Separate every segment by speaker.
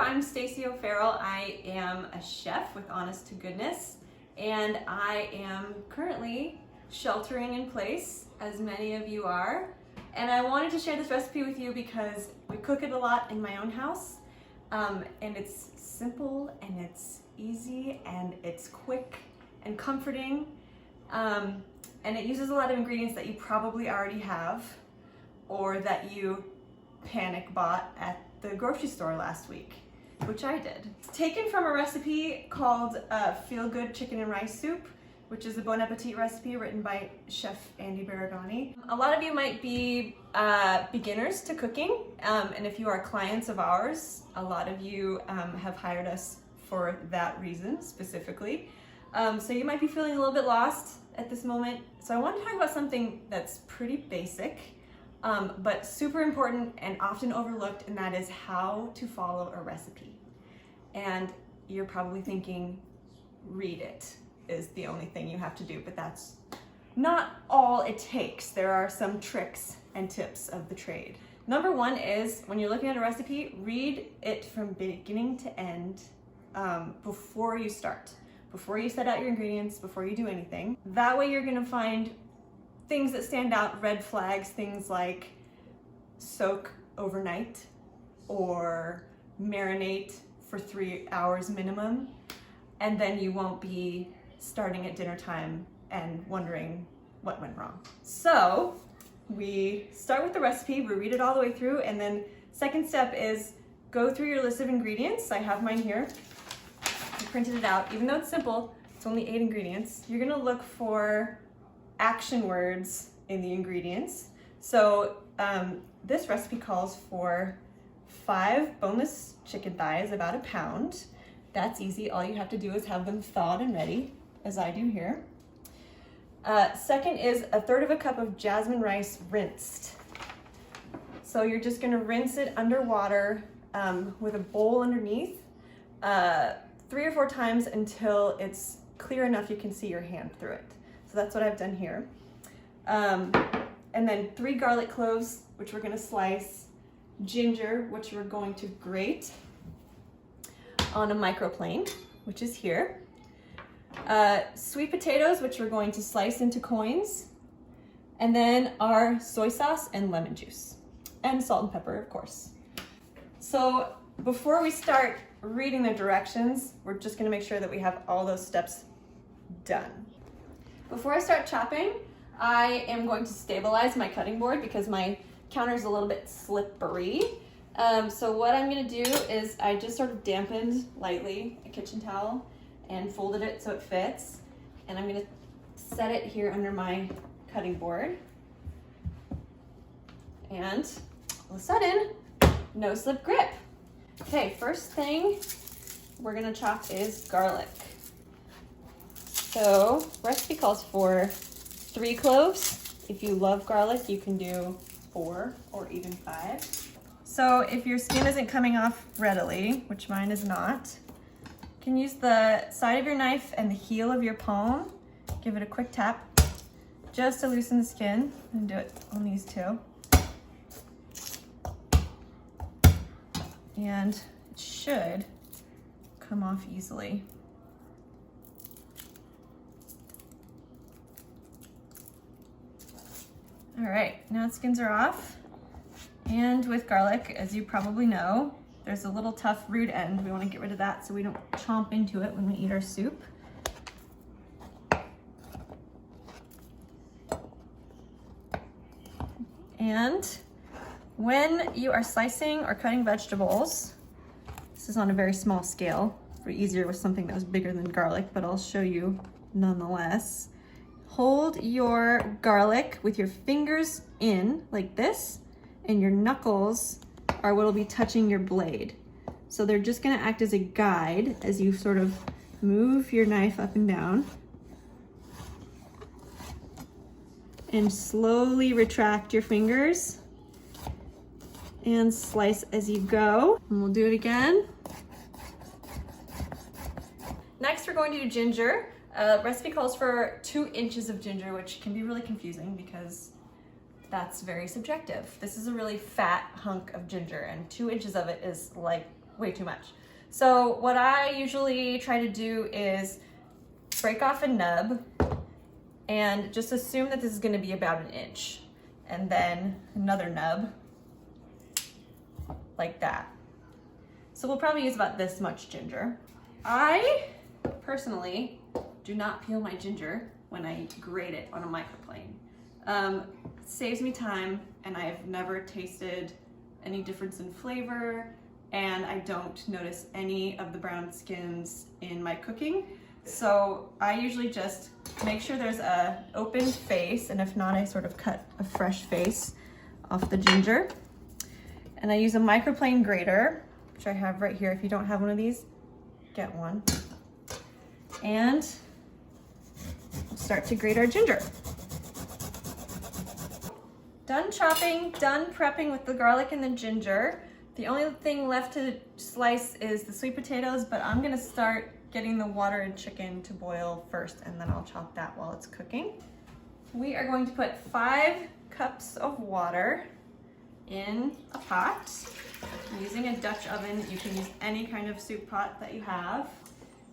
Speaker 1: I'm Stacey O'Farrell. I am a chef with Honest to Goodness, and I am currently sheltering in place, as many of you are. And I wanted to share this recipe with you because we cook it a lot in my own house, and it's simple and it's easy and it's quick and comforting, and it uses a lot of ingredients that you probably already have or that you panic bought at the grocery store last week, which I did. It's taken from a recipe called Feel Good Chicken and Rice Soup, which is a Bon Appetit recipe written by Chef Andy Baragani. A lot of you might be beginners to cooking, and if you are clients of ours, a lot of you have hired us for that reason specifically. So you might be feeling a little bit lost at this moment. So I want to talk about something that's pretty basic, but super important and often overlooked, and that is how to follow a recipe. And you're probably thinking, read it is the only thing you have to do, but that's not all it takes. There are some tricks and tips of the trade. Number one is, when you're looking at a recipe, read it from beginning to end before you start. Before you set out your ingredients, before you do anything. That way you're gonna find things that stand out, red flags, things like soak overnight or marinate for 3 hours minimum, and then you won't be starting at dinner time and wondering what went wrong. So we start with the recipe, we read it all the way through, and then second step is go through your list of ingredients. I have mine here. I printed it out. Even though it's simple, it's only 8 ingredients. You're gonna look for action words in the ingredients. So this recipe calls for 5 boneless chicken thighs, about a pound. That's easy. All you have to do is have them thawed and ready, as I do here. Second is 1/3 cup of jasmine rice rinsed. So you're just gonna rinse it underwater with a bowl underneath 3 or 4 times until it's clear enough you can see your hand through it. So that's what I've done here. And then 3 garlic cloves, which we're gonna slice, ginger, which we're going to grate on a microplane, which is here. Sweet potatoes, which we're going to slice into coins, and then our soy sauce and lemon juice, and salt and pepper, of course. So before we start reading the directions, we're just gonna make sure that we have all those steps done. Before I start chopping, I am going to stabilize my cutting board because my counter is a little bit slippery. So what I'm gonna do is I just sort of dampened lightly a kitchen towel and folded it so it fits. And I'm gonna set it here under my cutting board. And all of a sudden, no slip grip. Okay, first thing we're gonna chop is garlic. So recipe calls for 3 cloves. If you love garlic, you can do 4 or even 5. So if your skin isn't coming off readily, which mine is not, you can use the side of your knife and the heel of your palm. Give it a quick tap just to loosen the skin, and do it on these two. And it should come off easily. All right, now the skins are off. And with garlic, as you probably know, there's a little tough root end. We want to get rid of that so we don't chomp into it when we eat our soup. And when you are slicing or cutting vegetables, this is on a very small scale, for easier with something that was bigger than garlic, but I'll show you nonetheless. Hold your garlic with your fingers in like this, and your knuckles are what will be touching your blade. So they're just gonna act as a guide as you sort of move your knife up and down. And slowly retract your fingers and slice as you go. And we'll do it again. Next, we're going to do ginger. Recipe calls for 2 inches of ginger, which can be really confusing because that's very subjective. This is a really fat hunk of ginger, and 2 inches of it is like way too much. So what I usually try to do is break off a nub and just assume that this is gonna be about an inch. And then another nub, like that. So we'll probably use about this much ginger. I personally do not peel my ginger when I grate it on a microplane. It saves me time, and I've never tasted any difference in flavor, and I don't notice any of the brown skins in my cooking. So I usually just make sure there's a open face, and if not, I sort of cut a fresh face off the ginger. And I use a microplane grater, which I have right here. If you don't have one of these, get one. And start to grate our ginger. Done chopping, done prepping with the garlic and the ginger. The only thing left to slice is the sweet potatoes, but I'm gonna start getting the water and chicken to boil first, and then I'll chop that while it's cooking. We are going to put 5 cups of water in a pot. I'm using a Dutch oven. You can use any kind of soup pot that you have.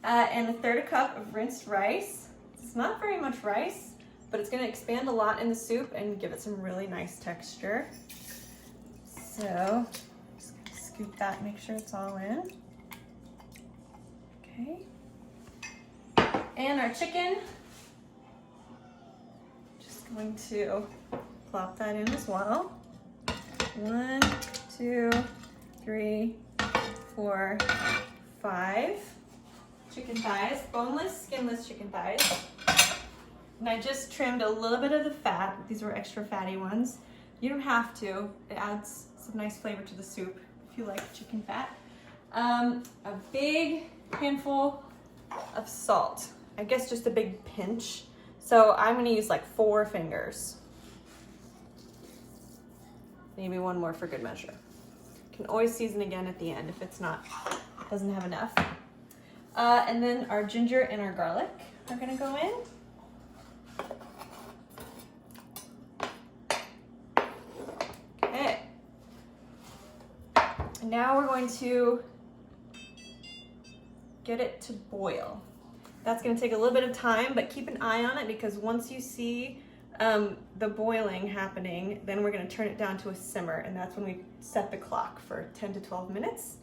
Speaker 1: And 1/3 cup of rinsed rice. It's not very much rice, but it's gonna expand a lot in the soup and give it some really nice texture. So, just gonna scoop that, make sure it's all in. Okay. And our chicken, just going to plop that in as well. 1, 2, 3, 4, 5 chicken thighs, boneless, skinless chicken thighs. And I just trimmed a little bit of the fat. These were extra fatty ones. You don't have to. It adds some nice flavor to the soup if you like chicken fat. A big handful of salt. I guess just a big pinch. So I'm gonna use like 4 fingers. Maybe 1 more for good measure. You can always season again at the end if it's not, doesn't have enough. And then our ginger and our garlic are gonna go in. Okay. And now we're going to get it to boil. That's gonna take a little bit of time, but keep an eye on it, because once you see the boiling happening, then we're gonna turn it down to a simmer, and that's when we set the clock for 10 to 12 minutes.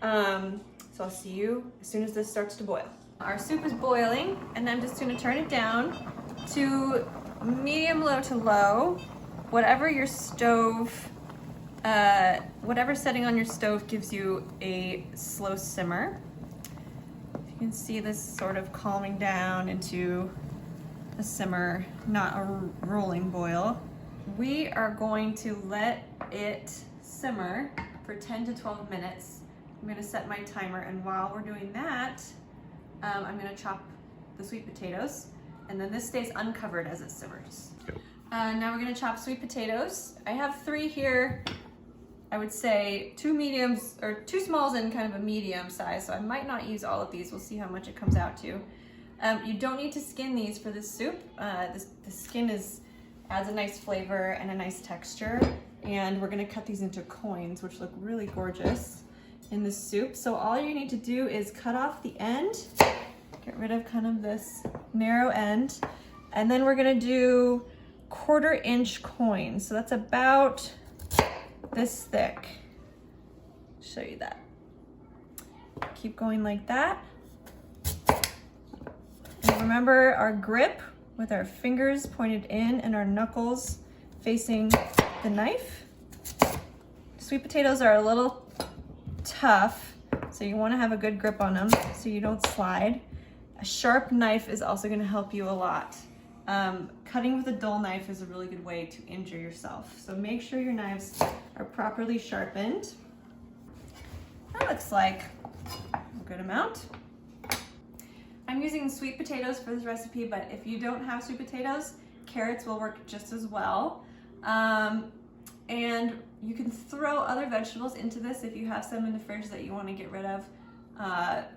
Speaker 1: So I'll see you as soon as this starts to boil. Our soup is boiling, and I'm just gonna turn it down to medium low to low. Whatever your stove, whatever setting on your stove gives you a slow simmer. You can see this sort of calming down into a simmer, not a rolling boil. We are going to let it simmer for 10 to 12 minutes. I'm gonna set my timer, and while we're doing that, I'm gonna chop the sweet potatoes, and then this stays uncovered as it simmers.
Speaker 2: Yep.
Speaker 1: Now we're gonna chop sweet potatoes. I have 3 here. I would say 2 mediums, or 2 smalls and kind of a medium size, so I might not use all of these. We'll see how much it comes out to. You don't need to skin these for this soup. The skin adds a nice flavor and a nice texture, and we're gonna cut these into coins, which look really gorgeous in the soup. So all you need to do is cut off the end, get rid of kind of this narrow end, and then we're gonna do 1/4 inch coins. So that's about this thick. Show you that. Keep going like that. And remember our grip with our fingers pointed in and our knuckles facing the knife. Sweet potatoes are a little tough, so you want to have a good grip on them so you don't slide. A sharp knife is also going to help you a lot. Cutting with a dull knife is a really good way to injure yourself, so make sure your knives are properly sharpened. That looks like a good amount. I'm using sweet potatoes for this recipe, but if you don't have sweet potatoes, carrots will work just as well. And you can throw other vegetables into this if you have some in the fridge that you want to get rid of.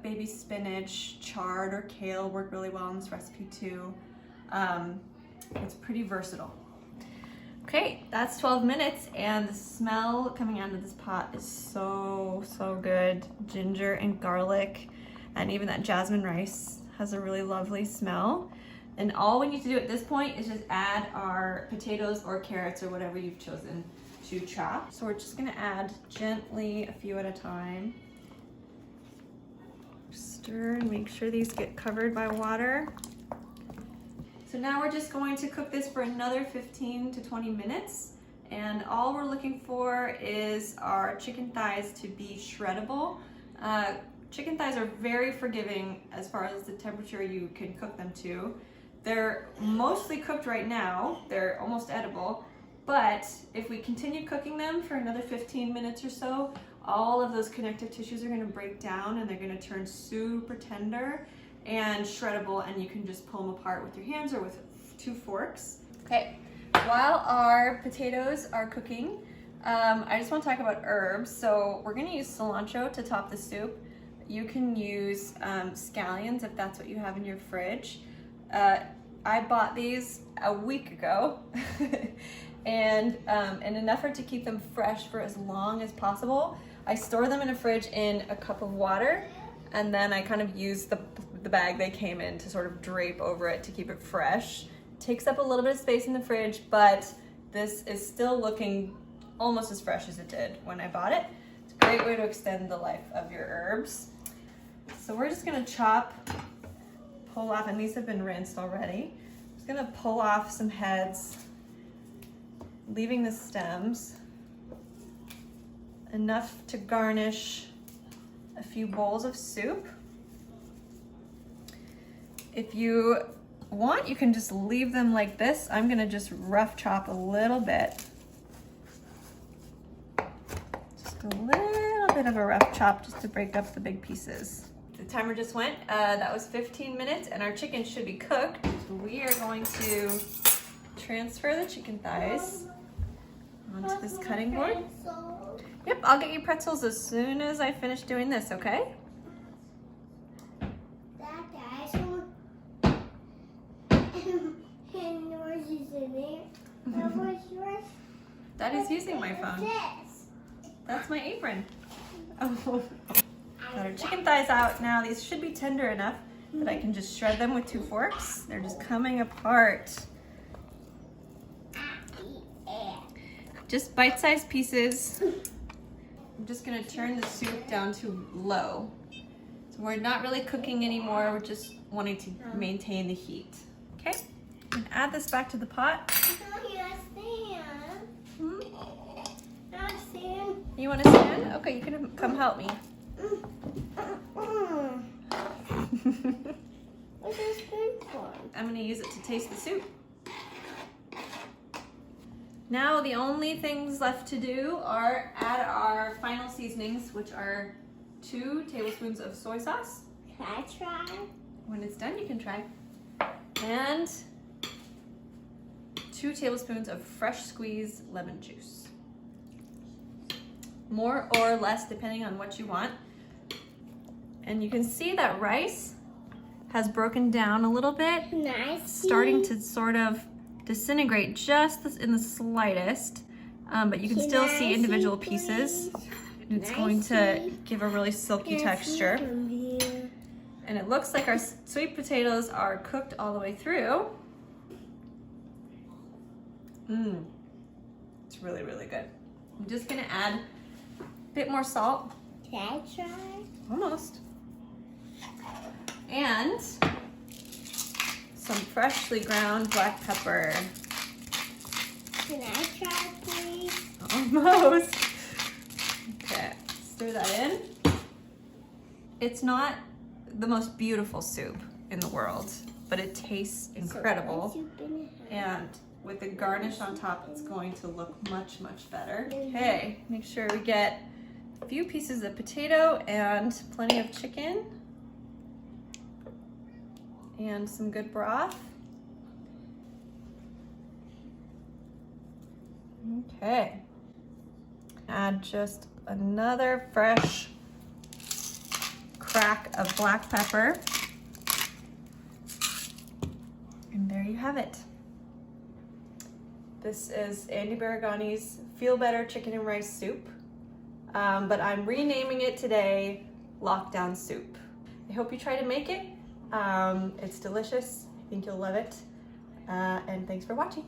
Speaker 1: Baby spinach, chard, or kale work really well in this recipe too. It's pretty versatile. Okay, that's 12 minutes and the smell coming out of this pot is so good. Ginger and garlic, and even that jasmine rice has a really lovely smell. And all we need to do at this point is just add our potatoes or carrots or whatever you've chosen to chop. So we're just gonna add gently a few at a time. Stir and make sure these get covered by water. So now we're just going to cook this for another 15 to 20 minutes. And all we're looking for is our chicken thighs to be shreddable. Chicken thighs are very forgiving as far as the temperature you can cook them to. They're mostly cooked right now. They're almost edible. But if we continue cooking them for another 15 minutes or so, all of those connective tissues are gonna break down and they're gonna turn super tender and shreddable, and you can just pull them apart with your hands or with 2 forks. Okay, while our potatoes are cooking, I just want to talk about herbs. So we're gonna use cilantro to top the soup. You can use scallions if that's what you have in your fridge. I bought these a week ago and in an effort to keep them fresh for as long as possible, I store them in a fridge in a cup of water, and then I kind of use the bag they came in to sort of drape over it to keep it fresh. Takes up a little bit of space in the fridge, but this is still looking almost as fresh as it did when I bought it. It's a great way to extend the life of your herbs. So we're just gonna pull off, and these have been rinsed already. I'm just gonna pull off some heads, leaving the stems, enough to garnish a few bowls of soup. If you want, you can just leave them like this. I'm gonna just rough chop a little bit. Just a little bit of a rough chop just to break up the big pieces. The timer just went. That was 15 minutes and our chicken should be cooked. So we are going to transfer the chicken thighs onto this cutting board. Yep, I'll get you pretzels as soon as I finish doing this, okay? Daddy's using my phone. That's my apron. Oh. Got our chicken thighs out now. These should be tender enough that I can just shred them with 2 forks. They're just coming apart. Just bite-sized pieces. I'm just gonna turn the soup down to low. So we're not really cooking anymore. We're just wanting to maintain the heat. Okay, and add this back to the pot. You want to stand? Okay, you can come help me.
Speaker 2: What's this spoon for?
Speaker 1: I'm going to use it to taste the soup. Now the only things left to do are add our final seasonings, which are 2 tablespoons of soy sauce.
Speaker 2: Can I try?
Speaker 1: When it's done, you can try. And 2 tablespoons of fresh squeezed lemon juice. More or less depending on what you want. And you can see that rice has broken down a little bit.
Speaker 2: Nice.
Speaker 1: Starting to sort of disintegrate just in the slightest, but you can still see individual pieces. And it's going to give a really silky texture. And it looks like our sweet potatoes are cooked all the way through. It's really, really good. I'm just gonna add a bit more salt.
Speaker 2: Can I try?
Speaker 1: Almost. And some freshly ground black pepper.
Speaker 2: Can I try, please?
Speaker 1: Almost. Okay, stir that in. It's not the most beautiful soup in the world, but it tastes incredible. And with the garnish on top, it's going to look much, much better. Okay, make sure we get a few pieces of potato and plenty of chicken. And some good broth. Okay. Add just another fresh crack of black pepper. And there you have it. This is Andy Baragani's Feel Better Chicken and Rice Soup, but I'm renaming it today Lockdown Soup. I hope you try to make it. It's delicious. I think you'll love it. And thanks for watching.